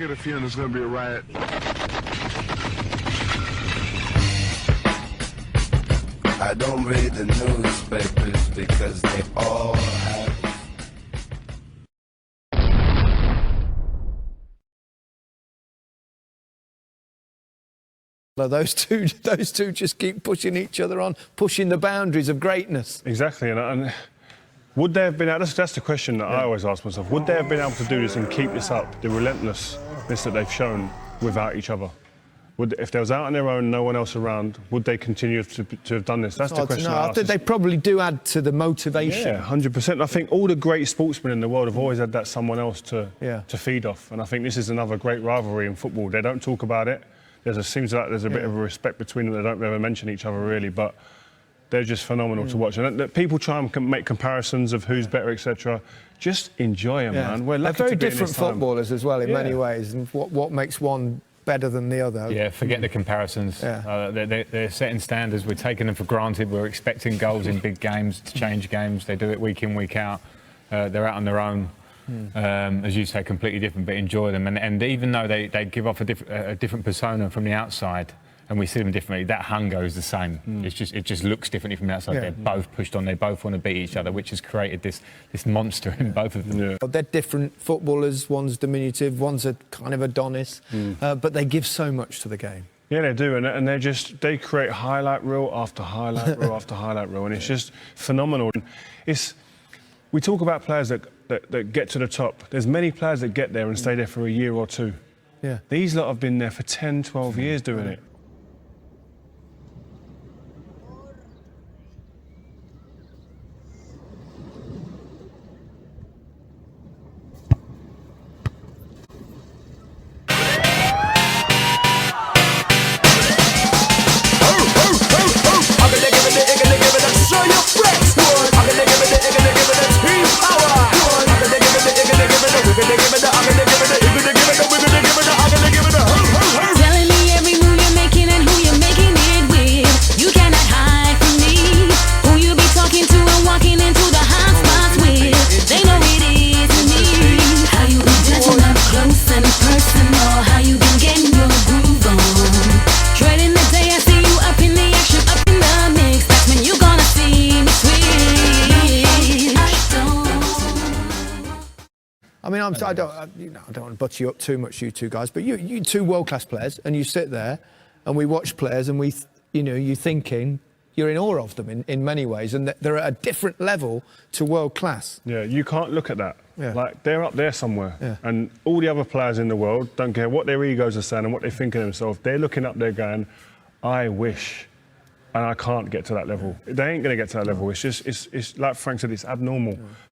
get a feeling there's going to be a riot. I don't read the newspapers because they all have. Those two just keep pushing each other on, pushing the boundaries of greatness. Exactly, and would they have been able, that's the question that I always ask myself, would they have been able to do this and keep this up, the relentlessness that they've shown without each other? If they was out on their own, no one else around, would they continue to have done this? That's the question I ask. They probably do add to the motivation. Yeah, 100%. I think all the great sportsmen in the world have always had that someone else to feed off. And I think this is another great rivalry in football. They don't talk about it. Seems like there's a bit of a respect between them. They don't ever mention each other really, but they're just phenomenal to watch. And people try and make comparisons of who's better, etc. Just enjoy them, man. We're lucky They're very to be in different this time. footballers as well in many ways, and what makes one better than the other. Yeah, forget the comparisons. They're setting standards. We're taking them for granted. We're expecting goals in big games to change games. They do it week in, week out. They're out on their own. As you say, completely different, but enjoy them. And even though they give off a different persona from the outside, and we see them differently, that hunger is the same. It just looks differently from the outside. They're both pushed on. They both want to beat each other, which has created this monster in both of them. Yeah. They're different footballers. One's diminutive, one's a kind of Adonis, but they give so much to the game. Yeah, they do, and they create highlight reel after highlight reel after highlight reel, and it's just phenomenal. We talk about players that get to the top. There's many players that get there and stay there for a year or two. Yeah. These lot have been there for 10, 12 years doing it. I mean, I don't want to butt you up too much, you two guys, but you two world-class players, and you sit there, and we watch players, and you're thinking, you're in awe of them in many ways, and they're at a different level to world-class. Yeah, you can't look at that. Yeah. Like, they're up there somewhere, and all the other players in the world, don't care what their egos are saying and what they think of themselves, they're looking up there going, I wish, and I can't get to that level. They ain't going to get to that level. It's just, it's like Frank said, it's abnormal.